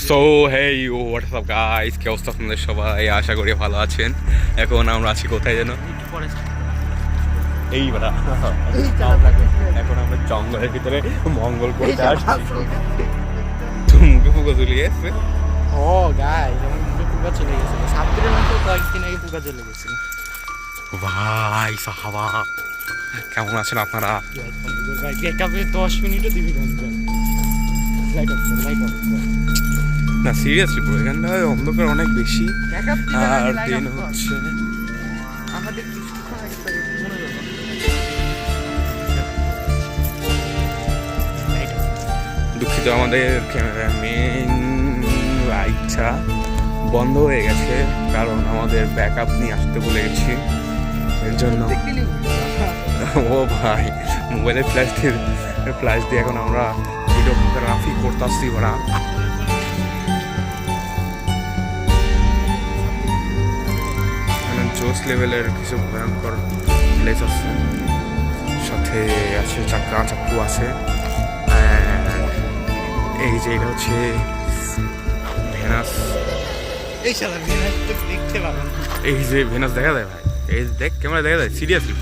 So hey WhatsApp guys, কি অবস্থা আপনাদের সবাই? আশা করি ভালো আছেন। এখন আমরা আছি কোথায় যেন, এই বেড়া এখন আমরা জঙ্গলের ভিতরে মঙ্গল করতে আসছি। মুখে ফুকা চলে গেছে। ও গাই মুখে পোকা চলে গেছে, সাবধানের মতো কয়েকদিন আগে পোকা চলে গেছে। ভাই সাহাবা, কেমন আছেন আপনারা? ভাই গেকআপে 10 মিনিটও দিবি না। লাইট অফ না সিরিয়াসলি ব্রো, এখানটায় অন্ধকার অনেক বেশি। গেকআপ আর দিন হচ্ছে আমাদের কিছুক্ষণ আগে মনে হলো দুঃখিত, আমাদের ক্যামেরার মেন লাইটটা বন্ধ হয়ে গেছে, কারণ আমাদের ব্যাকআপ নিয়ে আসতে ভুলে গেছি। এর জন্য ও ভাই মোবাইলের ফ্ল্যাশ দিয়ে এখন আমরা ভিডিওগ্রাফি করতেছি। ওরা জোস লেভেলের কিছু ভয়ঙ্কর প্লেস আছে, সাথে আছে চাক্কু আছে। এই যে এটা হচ্ছে ভেনাস। এই শালা ভেনাস তো দেখতে পাবো না। এই যে ভেনাস দেখা যায় ভাই, এই দেখ ক্যামেরা দেখা যায় seriously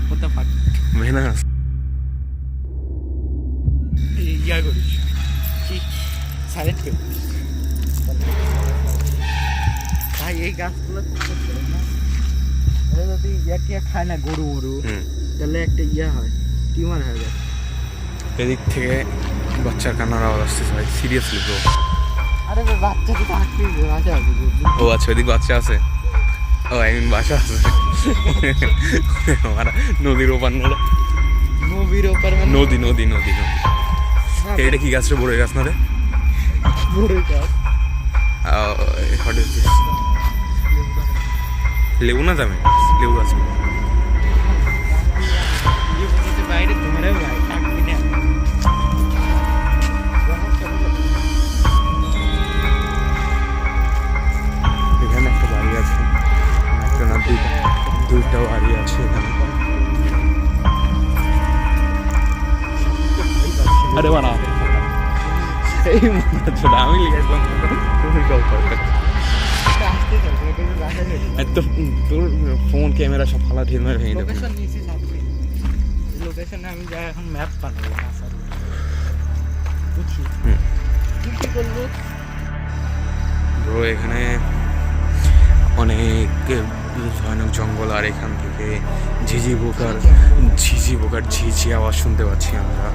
what the fuck Venus. ইয়া করিস কি সাইলেন্ট কর ভাই। এই গাছগুলো না যদি ইয়া খায় না গরু তাহলে একটা ইয়া হয়, টিউমার হয়ে যায়। এদিক থেকে বাচ্চার কান্নার আওয়াজ আসতেছে ভাই, সিরিয়াসলি ব্রো। আরে ভাই বাচ্চা তো থাকতেই আছে। ও আচ্ছা, ওইদিক বাচ্চা আছে। ও আই মিন বাসা আছে আমার নদীর ওপার নলে নদীর ওপার মানে নদী নদী নদী নদী। এটা কি গাছ রে? বড় গাছ না রে? বড় গাছ। What is this? লেবু না দামে লেবু গাছ। বাইরে তোমরাও ভাই থাকবি না। এখানে একটা বাড়ি আছে, একটা না দুইটা বাড়ি আছে এখানে। আরে বানা এই আমি লিখেছিলাম তোর ফোন ক্যামেরা সব ফালা ঢের মেরে ভেঙে দেবো। লোকেশন নিয়েছি সাথে, লোকেশনে আমি যাই এখন ম্যাপ বানাবো না স্যার বুঝছি কি করলো ব্রো। এখানে অনেক ভয়ানক জঙ্গল, আর এখান থেকে ঝিঝি পোকার ঝিঝি আওয়াজ শুনতে পাচ্ছি আমরা।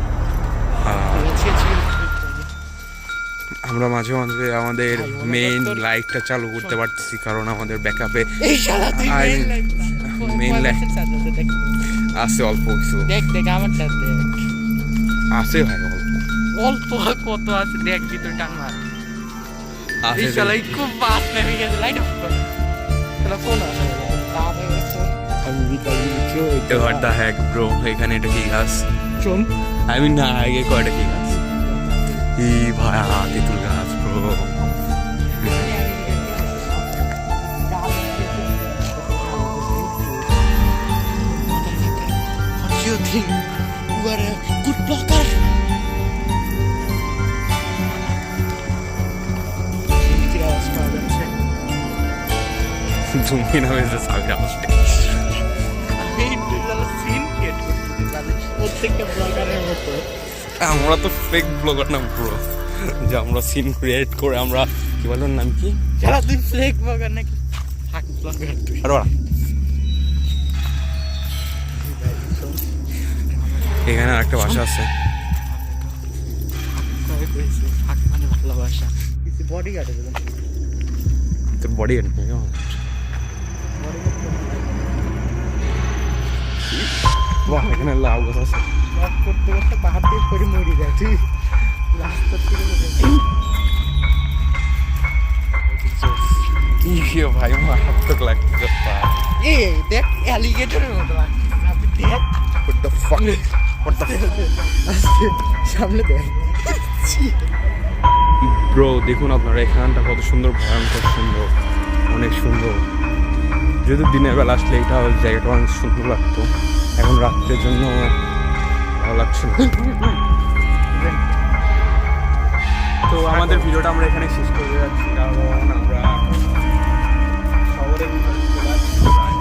আমরা মাঝে মাঝে আমাদের মেইন লাইটটা চালু করতে পারতেছি, কারণ আমাদের ব্যাকআপে মেইন লাইট আছে অল্প কিছু। দেখ আমারটা দেখ আছে ভাই অল্প কত আছে দেখ, ভিতরে টান মার। আছে এই শালা খুব বাস নেমে গেছে। লাইট অফ কর। শালা ফোন আছে আমি ভিতরে হোয়াট দ্য হ্যাক ব্রো। এখানে এটা কি গাছ? চল আমি না আগে কয়টা কি গাছ? এই ভাই তেঁতুল গাছ bro. You think you are a good blocker? তুমি না হয়েছে সামনে আসতে। প্রত্যেকটা ব্লগারের মতো আমরা তো ফেক ব্লগার না ব্রো, যে আমরা সিন ক্রিয়েট করে আমরা কি বলেন নাম কি? যারা তুই ফেক ব্লগার নাকি ফাক ব্লগার তুই? আর ওরা এখানে আরেকটা ভাষা আছে। ফাক মানে ভালোবাসা। কিছু বডি গার্ডে দেবেন তোর বডি গার্ড বাহ, এখানে লাউ গাছ আছে। ব্লগ করতে করতে পাহাড় দিয়ে পড়ে মরে যায় তুই রাস্তা থেকে। কি ভাই মারাত্মক লাগছে। এই দেখ অ্যালিগেটরের মতো লাগছে। আপনি দেখ What the fuck? What the fuck? সামনে দেখ ব্রো দেখুন আপনারা এখানটা কত সুন্দর, ভয়ঙ্কর সুন্দর, অনেক সুন্দর। যদি দিনের বেলা আসলে এটা জায়গাটা অনেক সুন্দর লাগতো, এখন রাত্রের জন্য ভালো লাগছে না। তো তো আমাদের ভিডিওটা আমরা এখানে শেষ করে যাচ্ছি, কারণ আমরা শহরের ভিতরে চলে আসছি প্রায়।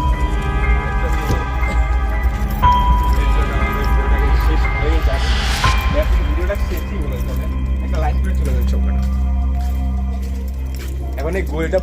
এর জন্য আমাদের ভিডিওটাকে শেষ হয়ে যাবে। এখন ভিডিওটা শেষই হলো, চলে একটা লাইক করে চলে যাচ্ছে ওখানে। এখন এই গোলটা